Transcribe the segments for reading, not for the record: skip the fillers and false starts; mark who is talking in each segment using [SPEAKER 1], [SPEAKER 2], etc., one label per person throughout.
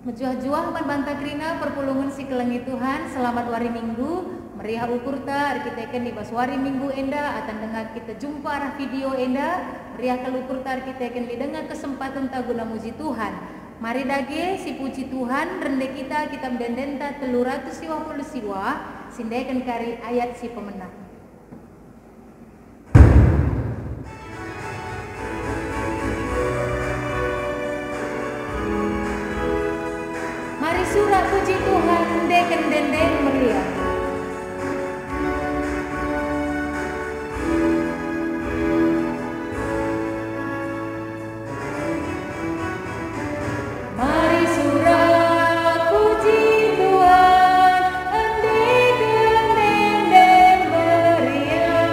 [SPEAKER 1] Mejuah-juah banta krina perpulungan si kelengi Tuhan. Selamat wari minggu. Meriah ukurta arkiteken di baswari minggu enda. Atan dengar kita jumpa arah video enda. Meriah kalukurta arkiteken di dengar kesempatan taguna muji Tuhan. Mari dage si puji Tuhan rende kita mendendenta 350 siwa. Sindaikan kari ayat si pemenang. Surah puji Tuhan deken dendeng meriah. Mari surah puji Tuhan deken dendeng meriah.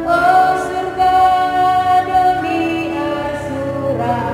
[SPEAKER 1] Oh surga demi surah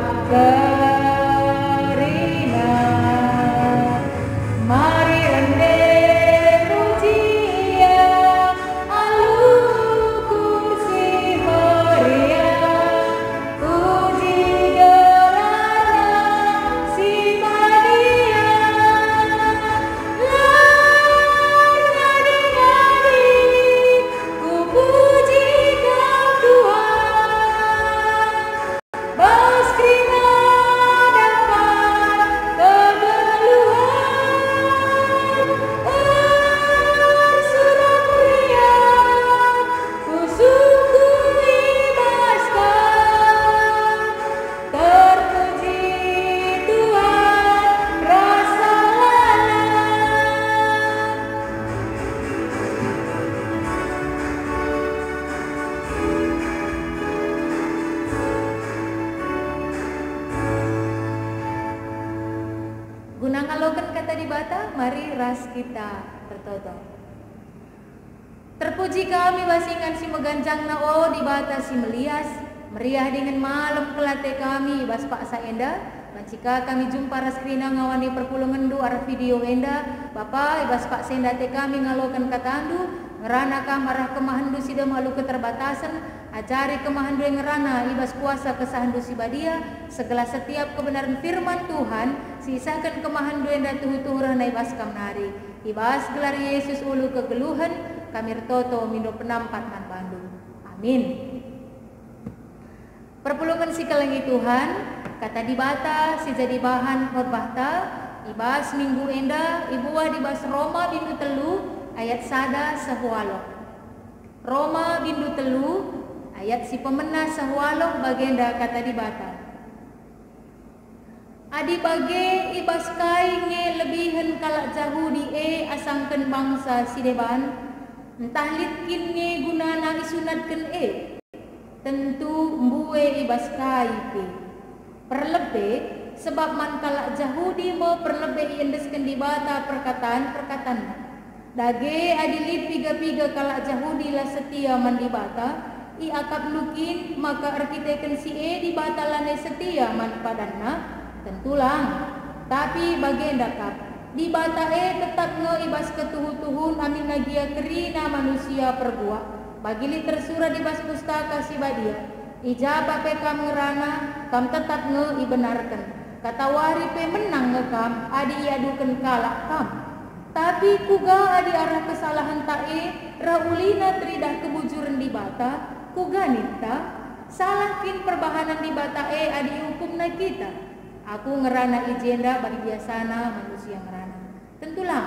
[SPEAKER 1] kata di bata, mari ras kita tertoto. Terpuji kami basingan si meganjang na o di bata si melias, meriah dengan malam kelate kami bas pak saenda. Mancika kami jumpa ras krina ngawani perpulungan du arah video enda. Bapa ibas pak senda te kami ngalokan katandu, ngerana kamarah kemahandu sida malu keterbatasan. Ajari kemahandu yang ngerana ibas kuasa kesahandu si badia. Segala setiap kebenaran firman Tuhan sisakan kemahandu yang datuh-tuh na ibas kamnari. Ibas gelar Yesus ulu kegeluhan kami retoto mindo penampat man Bandung. Amin. Perpulungan si kelengi Tuhan kata di bata si jadi bahan horbahta ibas minggu enda ibuah dibas Roma bindu telu ayat sada sehualo. Roma bindu telu ayat si pemenah sehualo bagenda kata di bata. Adi bage ibas kai nge lebihan kalak jahu di asangken bangsa si deban entah litkin nge gunana isunatken tentu mbue ibas kai pe perlebe sebab man kalak jahudi mo perlebe iendesken di bata perkataan dage adilit piga-piga kalak jahudi lah setia man di bata i akap lukin maka arkiteken si di bata lane setia man padanna tentulang tapi bagenda kap di bata tetap nge ibas ketuhu-tuhun amin nagia kerina manusia perbuak bagili tersurah di bas pustaka si badia ijabah pe kam ngerana kam tetap nge ibenarkan kata wari pe menang nge kam adi iaduken kalak kam tapi kuga adi arah kesalahan tae raulina tridah kebujuran di bata kuga nita salahkin perbahanan di bata adi hukum na kita. Aku ngerana ijenda bagi biasana manusia ngerana. Tentulah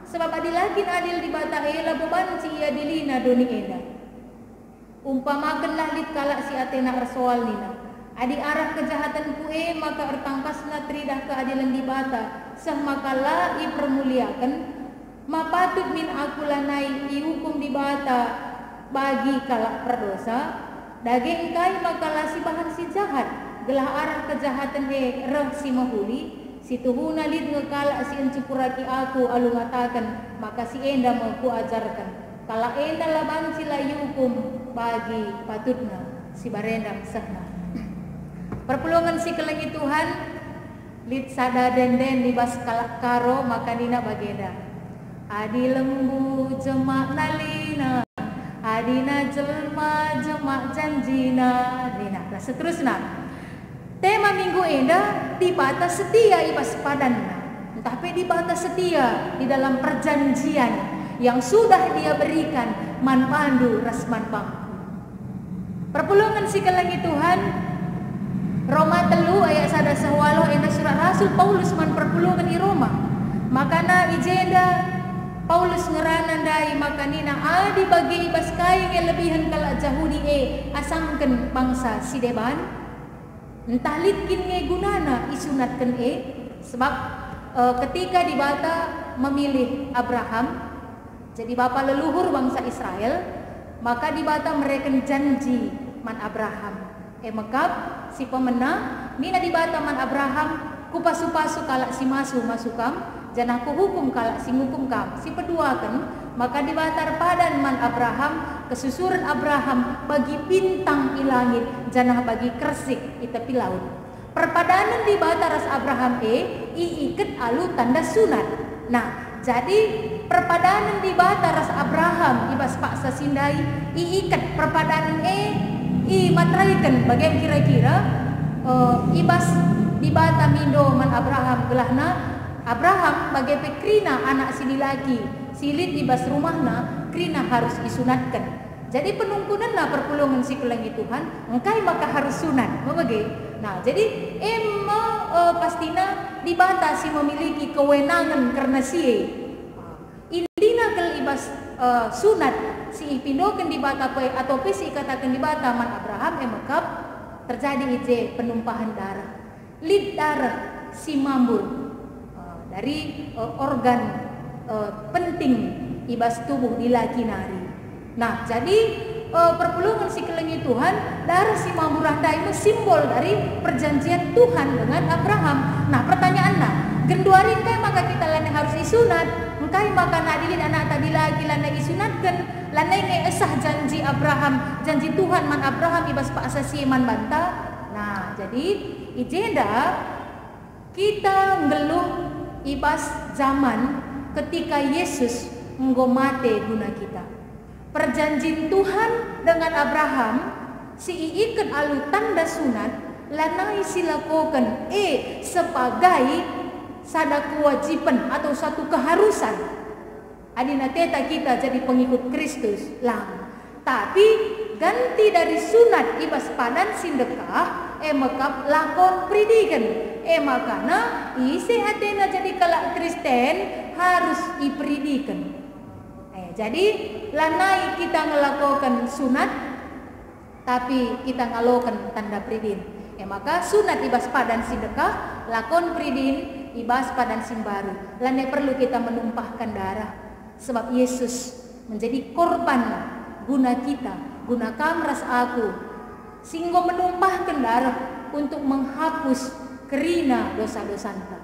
[SPEAKER 1] sebab adilakin adil di bata beban si ia dilina doni eda. Umpamakanlah lit kalak si Athena ersoal nina. Adi arah kejahatan kue maka ertangkasna tridah keadilan di bata. Sah makalah i permuliakan mapatut min aku lanai i hukum di bata bagi kalak perdosa. Daging kai makalah si bahan si jahat. Gelah arah kejahatan reh si mahuli si tuhuna lid ngekalak si encupuraki aku alu ngatakan maka si enda mau ku ajarkan kala enda laban si layukum bagi patutna si barendam sahna. Perpulungan si kelengi Tuhan lit sada denden di bas kalak karo maka dina bagenda adi lembu jemak nalina adina jelma jemak janjina dina seterusnya. Tema minggu enda di bata setia ibas padanna. Tapi di bata setia di dalam perjanjian yang sudah dia berikan man pandu rasman bangku. Perpulungan si kelangi Tuhan Roma 3 ayat 1 enda surat Rasul Paulus man perpulungan di Roma. Makana ijenda Paulus ngeranandai makanina adi bagi ibas kain yang lebihan kalak Yahudi asangken bangsa sideban entah litkin gunana isunatkan sebab ketika dibata memilih Abraham jadi bapa leluhur bangsa Israel, maka dibata mereka janji man Abraham mekap si pemenang nina dibata man Abraham kupasu-pasu kalak si masukam janah ku hukum kalak si hukum kam si peduakan maka dibatar padan man Abraham kesusuran Abraham bagi bintang ilangit janah bagi kersik di tepi laut. Perpadanan dibatar ras Abraham iiket alu tanda sunat. Nah jadi perpadanan dibatar ras Abraham ibas paksa sindai iiket perpadanan matraikan bagian kira-kira ibas dibata mindo man Abraham gelahna Abraham bagai pekrina anak sini lagi silit ibas rumahna krina harus disunatkan. Jadi penungkunan lah perpulungan si kelangi Tuhan engkai maka harus sunat bagai. Nah jadi pastina dibatasi memiliki kewenangan karena indina kel ibas sunat si ipindokan dibata atau si katakan dibata man Abraham mekap terjadi penumpahan darah lid darah si mambul dari organ penting ibas tubuh di laki nari. Nah jadi perpulungan si kelangi Tuhan darah si mamburandai itu simbol dari perjanjian Tuhan dengan Abraham. Nah pertanyaannya genduarin kai maka kita lane harus isunat engkai maka nadilin anak tadi lagi lane isunatkan lane ngeesah janji Abraham janji Tuhan man Abraham ibas pak asasi man banta. Nah jadi ijenda kita ngeluh ibas zaman ketika Yesus menggomate guna kita. Perjanjian Tuhan dengan Abraham si iikan alu tanda sunat lanai silakokan sebagai sada kewajiban atau satu keharusan. Adina teta kita jadi pengikut Kristus lah. Tapi ganti dari sunat ibas padan sindekah mekap lakon pridikan. Makana isi atena jadi kalak Kristen harus ipridikan. Jadi lanai kita ngelakukan sunat tapi kita ngalakukan tanda pridin. Maka sunat ibas padan sedekah, lakon pridin ibas padan simbaru. Lanai perlu kita menumpahkan darah sebab Yesus menjadi korban guna kita, guna kamras aku. Sehingga menumpahkan darah untuk menghapus kerina dosa-dosanta.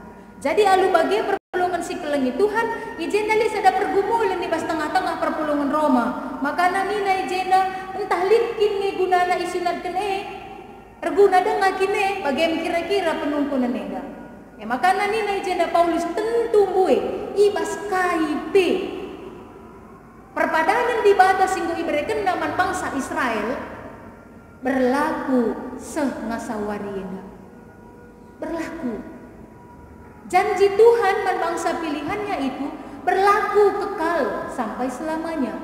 [SPEAKER 1] Jadi alu bagi perpulungan si kelangi Tuhan ijenda li sada pergumulan di bas tengah-tengah perpulungan Roma. Maka nina ijenda entah litkin ni gunana isunatkan erguna dengan kini bagaimana kira-kira penungkunan nega. Maka nina ijenda Paulus tentu bue ibas KIP perpadanan di batas singgung iberikan naman bangsa Israel berlaku sengasawarina. Berlaku. Janji Tuhan dan bangsa pilihannya itu berlaku kekal sampai selamanya.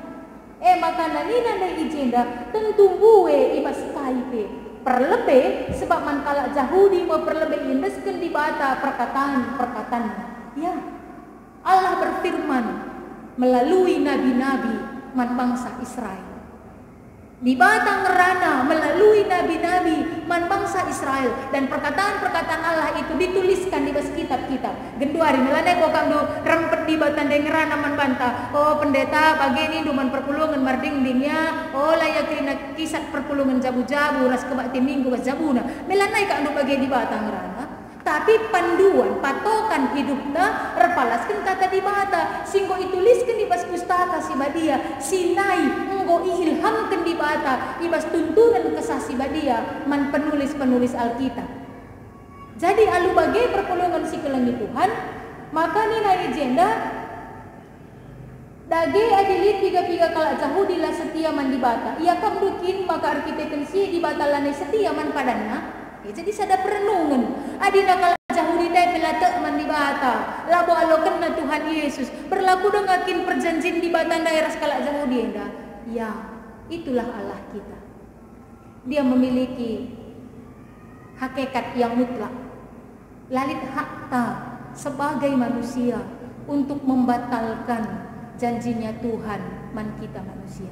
[SPEAKER 1] Maka nanina dan ijenda tentu bue ibas kaipe perlebih sebab man kalak Yahudi mau perlebih indeskan di bata perkataan. Ya, Allah berfirman melalui nabi-nabi man bangsa Israel. Di batang ngerana melalui nabi-nabi man bangsa Israel dan perkataan-perkataan Allah itu dituliskan di bas kitab-kitab. Genduari melanai kok kamu rempet di batang ngerana man banta. Oh pendeta pagi ini duman perpulungan marding-dingnya. Oh layak kena kisah perpulungan jabu-jabu ras kebakti minggu bas jabuna. Melanai kamu bagi di batang ngerana. Tapi panduan, patokan hidupnya repalaskan kata di bata. Singgo ituliskan di bas pustaka si badia. Sinai, enggo ihilhamkan di bata. Ibas tuntunan kesah si badia. Man penulis-penulis Alkitab. Jadi alu bagai perpulungan si kelangi Tuhan. Maka nina ijenda. Dage adilit piga-piga kalak Yahudi lah setia man di bata. Ia kamdukin maka arkiteken si di bata lanai setia man padanna. Jadi sada perenungan adina Yahudi dai pelata man di bata. Labo alokan na Tuhan Yesus. Berlaku dengakin perjanjian di bata daerah kalak Yahudi enda. Ya, itulah Allah kita. Dia memiliki hakikat yang mutlak. Lalit hakta sebagai manusia untuk membatalkan janjinya Tuhan man kita manusia.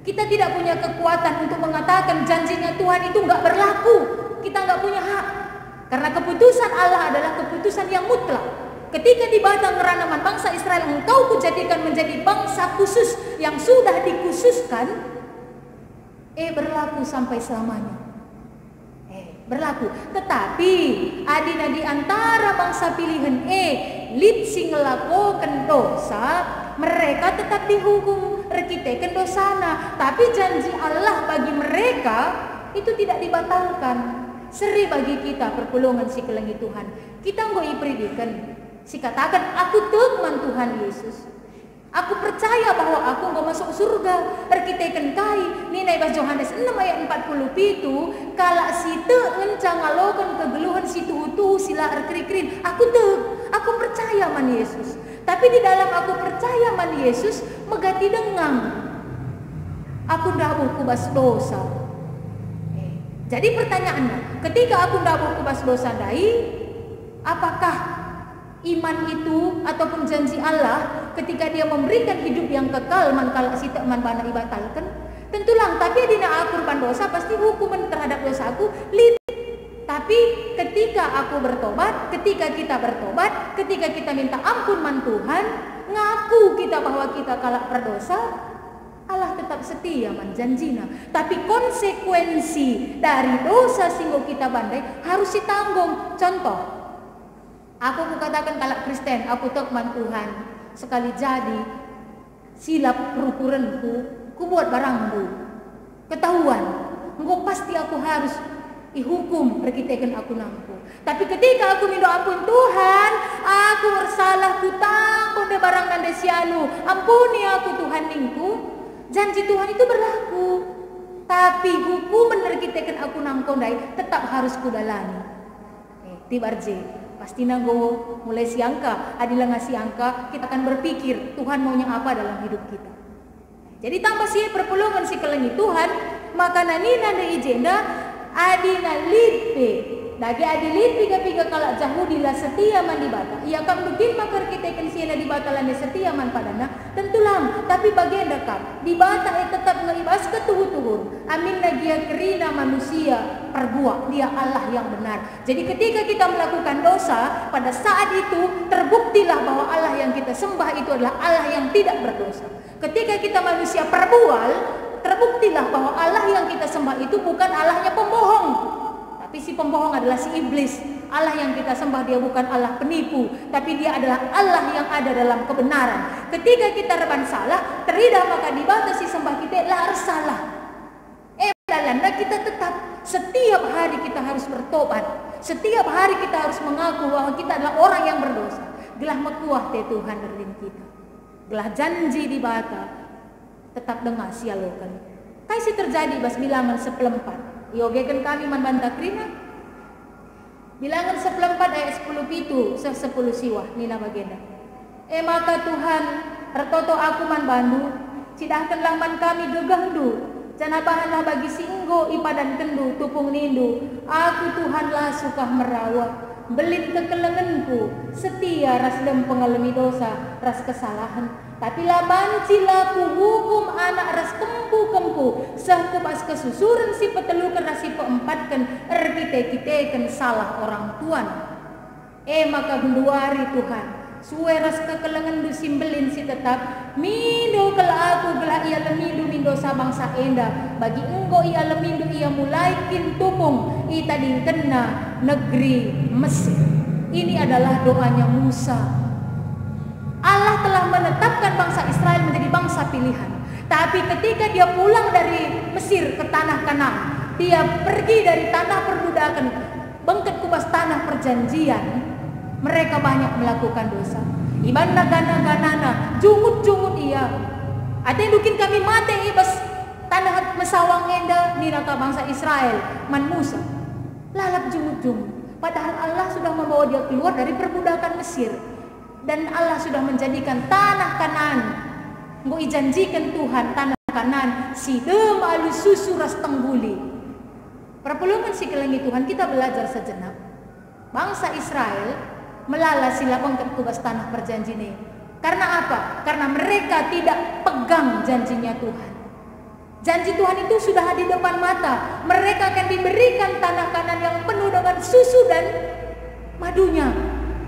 [SPEAKER 1] Kita tidak punya kekuatan untuk mengatakan janjinya Tuhan itu enggak berlaku. Kita enggak punya hak. Karena keputusan Allah adalah keputusan yang mutlak. Ketika di batang ngeranaman bangsa Israel, engkau kujadikan menjadi bangsa khusus yang sudah dikhususkan, berlaku sampai selamanya. Berlaku. Tetapi adina di antara bangsa pilihan lit sing ngelakukan dosa, mereka tetap dihukum rekiteken dosana. Tapi janji Allah bagi mereka itu tidak dibatalkan. Seri bagi kita perpulungan si kelengi Tuhan. Kita nggo ipridikan. Si katakan aku teman Tuhan Yesus. Aku percaya bahwa aku nggo masuk surga. Rekiteken kai. Nina ibas Yohanes 6 ayat 47. Kala si te ngencang ngalokan kegeluhan si tuhu-tuhu sila erkri-krin. Aku percaya man Yesus. Tapi di dalam aku percaya man Yesus megati dengang. Aku ndak kubas dosa. Jadi pertanyaannya, ketika aku ndak kubas dosa dai, apakah iman itu ataupun janji Allah ketika dia memberikan hidup yang kekal manakala si man bana ibatalkan? Tentulah, tapi dina aku kurban dosa pasti hukuman terhadap dosaku lit. Tapi ketika aku bertobat, ketika kita bertobat, ketika kita minta ampun man Tuhan, ngaku kita bahwa kita kalak berdosa, Allah tetap setia man janjina. Tapi konsekuensi dari dosa singgo kita bandai harus ditanggung. Contoh, aku katakan kalak Kristen, aku tekman Tuhan. Sekali jadi silap perukuranku, ku buat barangku, ketahuan, engkau pasti aku harus dihukum, rekiteken aku nampu. Tapi ketika aku minta ampun Tuhan, aku bersalah, ku tanggung de barang nande sianu, ampuni aku Tuhan ningku. Janji Tuhan itu berlaku. Tapi hukuman rekiteken aku nangkondai tetap harus kudalani. Tibarje, pasti nanggo mulai siangka, adilah ngasih angka, kita akan berpikir Tuhan maunya apa dalam hidup kita. Jadi tanpa sih perpulungan si kelengi Tuhan, maka nanina de ijenda adina litpe. Dagi adi lit piga kalak Yahudi lah setia man di bata. Ia kam dukin makar kita siela di bata lane setia man padana. Tentulah, tapi bagian dekap di bata tetap ngeibas ketuhu-tuhur. Amin nagia kerina manusia perbuat dia Allah yang benar. Jadi ketika kita melakukan dosa, pada saat itu terbuktilah bahwa Allah yang kita sembah itu adalah Allah yang tidak berdosa. Ketika kita manusia perbual, terbuktilah bahwa Allah yang kita sembah itu bukan Allahnya pembohong. Tapi si pembohong adalah si iblis. Allah yang kita sembah dia bukan Allah penipu, tapi dia adalah Allah yang ada dalam kebenaran. Ketika kita reban salah, teridah maka dibatasi sembah kita lah salah. Dalanda kita tetap setiap hari kita harus bertobat. Setiap hari kita harus mengaku bahwa kita adalah orang yang berdosa. Gelah mekuah te Tuhan dari kita. Gelah janji di bata tetap dengar sialokan. Kaisi terjadi bas bilangan 14. Yogekan kami man banta krina. Bilangan 14 ayat 10 pitu 10 siwah nina bagenda. Maka Tuhan retoto aku man bandu, cidahkanlah man kami gegahdu. Janabahanlah bagi singgo ipadan kendu tupung nindu. Aku Tuhanlah suka merawat, belit kekelenganku, setia ras dem pengalami dosa, ras kesalahan. Tapi lah bancilaku hukum anak ras kempu-kempu, sahku pas kesusuran si petelukan ras si peempatkan, erkite-kiteken salah orang tuan. Maka genduari Tuhan, suwe ras kekelengan du simbelin si tetap, mindo kala aku gelah ia lemindo mindo sabangsa enda, bagi enggo ia lemindo ia mulai kintupung, itading kena negeri Mesir. Ini adalah doanya Musa. Allah telah menetapkan bangsa Israel menjadi bangsa pilihan. Tapi ketika dia pulang dari Mesir ke tanah Kanaan, dia pergi dari tanah perbudakan, bengket kubas tanah perjanjian, mereka banyak melakukan dosa. Ibanda gana-ganana, jungut-jungut ia. Ada yang bikin kami mati ibas tanah mesawang enda niraka bangsa Israel man Musa. Lalap jungut-jungut. Padahal Allah sudah membawa dia keluar dari perbudakan Mesir. Dan Allah sudah menjadikan tanah Kanaan. Nggo ijanjikan Tuhan tanah Kanaan sidem alu susu ras tengguli. Perpulungan si kelengi Tuhan, kita belajar sejenak. Bangsa Israel melala sila ongkat kubas tanah perjanjian. Karena apa? Karena mereka tidak pegang janjinya Tuhan. Janji Tuhan itu sudah ada di depan mata. Mereka akan diberikan tanah Kanaan yang penuh dengan susu dan madunya.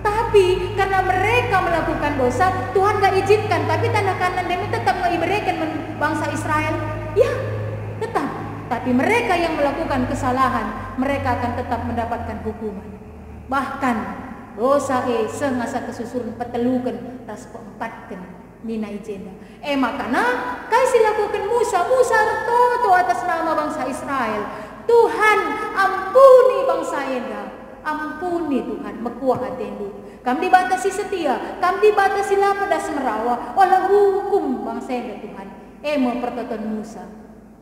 [SPEAKER 1] Tapi karena mereka melakukan dosa, Tuhan gak izinkan. Tapi tanah Kanaan demi tetap diberikan bangsa Israel. Ya, tetap. Tapi mereka yang melakukan kesalahan, mereka akan tetap mendapatkan hukuman. Bahkan dosa sengasa kesusuran petelukan tas keempatkan nina ijenda. Makana kasih lakukan Musa toto atas nama bangsa Israel. Tuhan ampuni bangsa Enda. Ampuni Tuhan, mekuah hatendu. Kami dibatasi setia, kami dibatasi lapadas merawa, olah hukum bangsa Enda Tuhan. Emo pertoton Musa,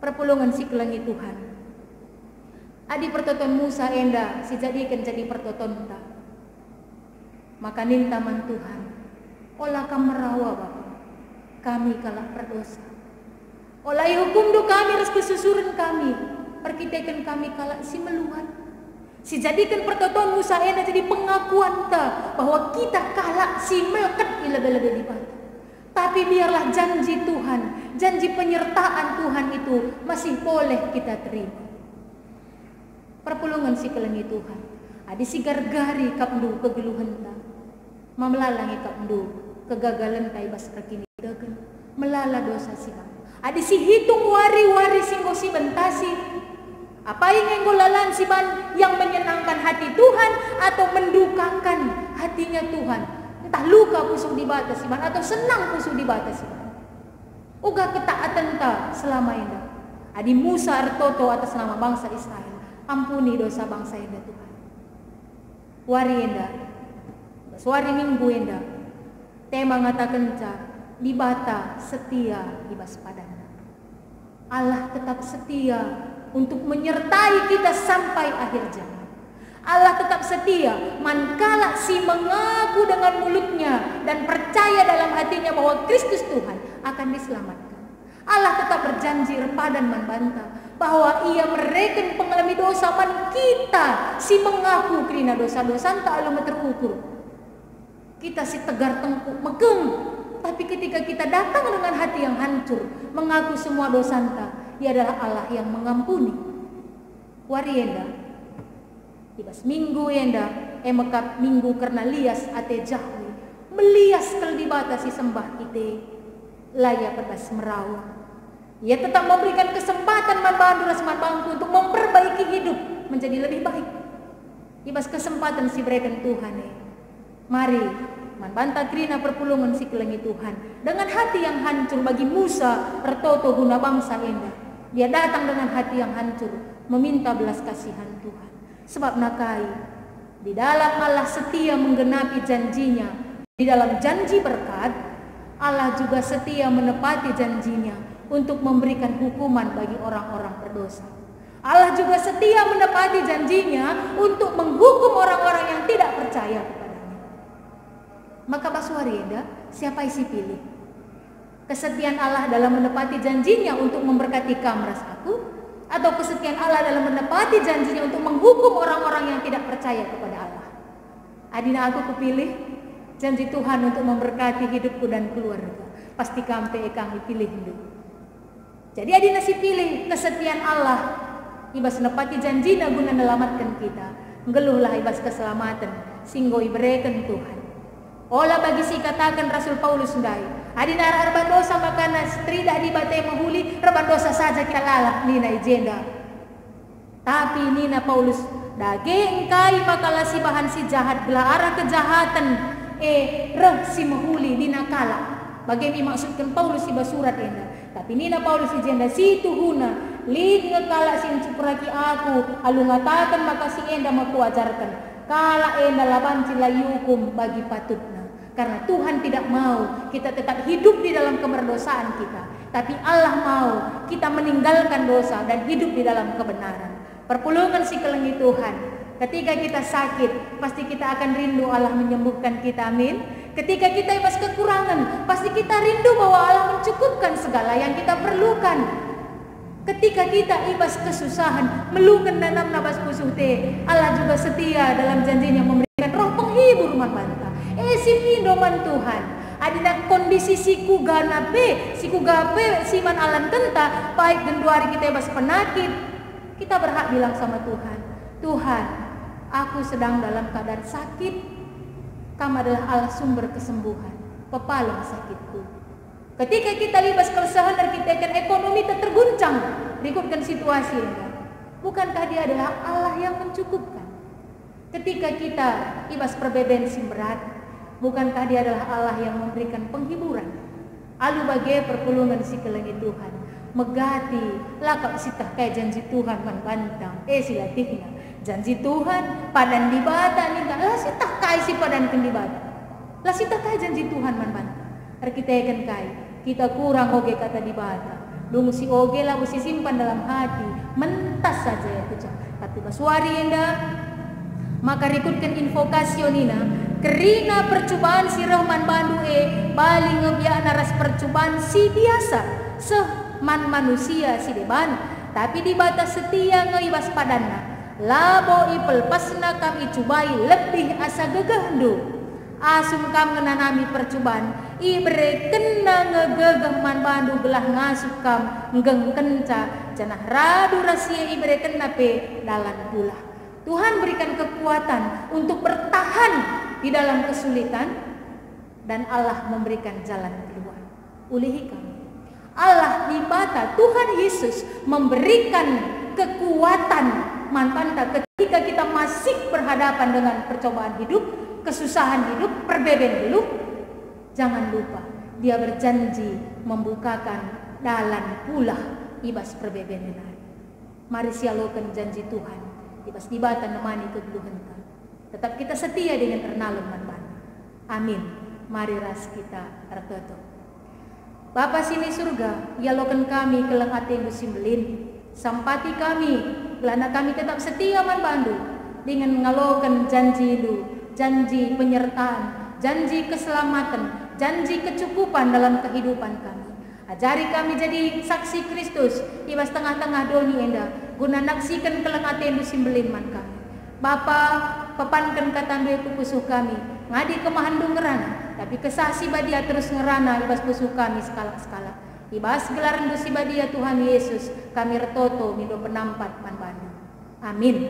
[SPEAKER 1] perpulungan si kelengi Tuhan. Adi pertoton Musa Enda, si jadikan jadi pertoton ta. Maka nintaman Tuhan, olah kam merawa Bapa, kami kalah berdosa. Olah hukum do kami res kesusuran kami, perkitekan kami kalah si meluat. Si jadikan pertoton Musa Enda jadi pengakuan ta bahwa kita kalah si melekat ilebe-lebe di batu. Tapi biarlah janji Tuhan, janji penyertaan Tuhan itu masih boleh kita terima. Perpulungan si kelengi Tuhan, adi si gargari kapndu kegeluhan ta, mamelalangi kapndu kegagalan ta ibas rekini dagen, melala dosa si bang. Adi si hitung wari-wari singgo si bentasi. Apa yang ngolalan si ban yang menyenangkan hati Tuhan atau mendukakan hatinya Tuhan? Entah luka pusuk di batas si ban atau senang pusuk di batas si ban. Uga ketaatan ta selama ini. Adi Musa artoto atas nama bangsa Israel. Ampuni dosa bangsa Enda Tuhan. Wari Enda, wari minggu Enda. Tema ngatakan ca di bata setia di bas padana. Allah tetap setia untuk menyertai kita sampai akhir zaman. Allah tetap setia manakala si mengaku dengan mulutnya dan percaya dalam hatinya bahwa Kristus Tuhan akan diselamatkan. Allah tetap berjanji repadan membantah bahwa ia mereken pengalami dosa man kita si mengaku kerina dosa-dosa tak alu terukur. Kita si tegar tengkuk megeng, tapi ketika kita datang dengan hati yang hancur mengaku semua dosa Dia adalah Allah yang mengampuni. Wari Enda, ibas minggu Enda, mekap minggu karena lias ate jahwi, melias kalau dibatasi sembah ite, layak pedas merawa. Ia tetap memberikan kesempatan manbandu rasman bangku untuk memperbaiki hidup menjadi lebih baik. Ibas kesempatan si berikan Tuhan Mari manbanta krina perpulungan si kelengi Tuhan dengan hati yang hancur bagi Musa ertoto guna bangsa Enda. Dia datang dengan hati yang hancur meminta belas kasihan Tuhan. Sebab nakai di dalam Allah setia menggenapi janjinya. Di dalam janji berkat Allah juga setia menepati janjinya untuk memberikan hukuman bagi orang-orang berdosa. Allah juga setia menepati janjinya untuk menghukum orang-orang yang tidak percaya kepadanya. Maka Baswari Enda, siapa isi pilih? Kesetiaan Allah dalam menepati janjinya untuk memberkati kamras aku, atau kesetiaan Allah dalam menepati janjinya untuk menghukum orang-orang yang tidak percaya kepada Allah? Adina aku kupilih janji Tuhan untuk memberkati hidupku dan keluarga. Pasti kampe kami pilih dulu. Jadi adina si pilih kesetiaan Allah. Ibas nepati janjinya guna melamatkan kita. Ngeluhlah ibas keselamatan singgo iberikan Tuhan. Olah bagi si katakan Rasul Paulus ndai. Adina arban dosa makana strida di batai mahuli reban dosa saja kita lalak nina ijenda. Tapi nina Paulus dage engkai makala si bahan si jahat belah arah kejahatan reh si mahuli nina kala. Bagaimana maksudkan Paulus si basurat enda. Tapi nina Paulus ijenda si tuhuna lid ngekala si cupuraki aku alu ngatakan maka si enda maku ajarkan. Kala enda laban cilayukum bagi patutna. Karena Tuhan tidak mau kita tetap hidup di dalam kemerdosaan kita. Tapi Allah mau kita meninggalkan dosa dan hidup di dalam kebenaran. Perpulungan si kelengi Tuhan. Ketika kita sakit, pasti kita akan rindu Allah menyembuhkan kita, amin. Ketika kita ibas kekurangan, pasti kita rindu bahwa Allah mencukupkan segala yang kita perlukan. Ketika kita ibas kesusahan, melukan danam nabas pusuh te, Allah juga setia dalam janjinya memberikan roh penghibur manbanta. Simindo man Tuhan. Adina kondisi siku ganape, siku gape, siman alan kenta, baik genduari kita ibas penakit, kita berhak bilang sama Tuhan, Tuhan, aku sedang dalam keadaan sakit. Kamu adalah Allah sumber kesembuhan, pepalang sakitku. Ketika kita libas keresahan dan kita akan ekonomi terguncang, berikutkan situasi, bukankah Dia adalah Allah yang mencukupkan? Ketika kita ibas perbebensi berat, bukankah Dia adalah Allah yang memberikan penghiburan? Alu bagai perpulungan si kelengi Tuhan, megati lakap sitah kayak janji Tuhan manbantang, silatihnya. Janji Tuhan padan di bata nih lah sitah kai si padan ken di bata. Lah sitah kai janji Tuhan man banta. Kita akan kai. Kita kurang oge kata di bata. Dung si oge lah usi simpan dalam hati. Mentas saja ya tuh. Tapi basuari enda. Maka rikutkan invokasionina. Kerina percobaan si Rahman Bandu bali ngebiak naras percobaan si biasa. Seman manusia si deban. Tapi di bata setia ngeibas padanna. Labo ipelpasna kami cubai lebih asa gegahdu. Asum kam ngenanami percobaan ibre kena ngegegah man bandu gelah ngasup kam ngeng kenca janah radu rahasia ibre kena pe dalan pula. Tuhan berikan kekuatan untuk bertahan di dalam kesulitan dan Allah memberikan jalan keluar. Ulihi kami. Allah di bata Tuhan Yesus memberikan kekuatan manpanta ketika kita masih berhadapan dengan percobaan hidup, kesusahan hidup, perbedaan hidup. Jangan lupa Dia berjanji membukakan dalan pula ibas perbedaan. Mari sialokan janji Tuhan ibas dibatan nemani kegeluhan. Tetap kita setia dengan ernalun manpanta. Amin. Mari ras kita tertutup. Bapa sini surga, yalokan kami kelang hati musimbelin. Sampati kami, gelana kami tetap setia manbandu dengan ngalokan janji lu, janji penyertaan, janji keselamatan, janji kecukupan dalam kehidupan kami. Ajari kami jadi saksi Kristus ibas tengah-tengah doni enda, guna naksikan kelengate lu simbelin man kami. Bapa, pepankan katandu pupusuh kami, ngadi kemahandung ngerana, tapi kesasi badia terus ngerana ibas pusuh kami skala-skala. Ibas gelaran dosi badia Tuhan Yesus kami retoto mindo penampat manbandu. Amin.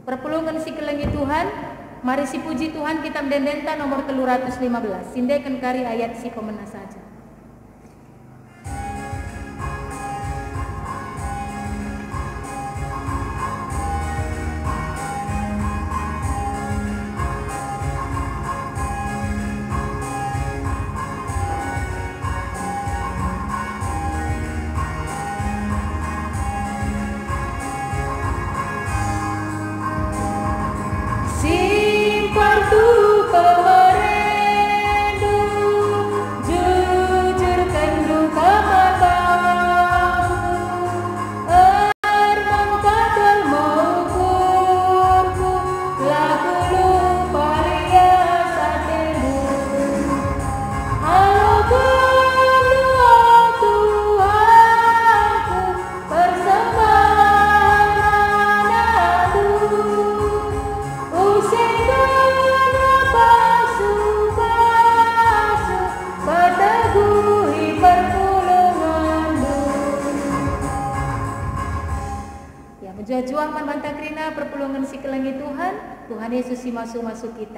[SPEAKER 1] Perpulungan si kelengi Tuhan, mari si puji Tuhan kita mendendenta nomor 315. Sindekan kari ayat si pemena saja. Juang manbanta krina perpulungan si kelengi Tuhan Yesus si masuk kita.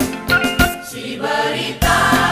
[SPEAKER 1] Si berita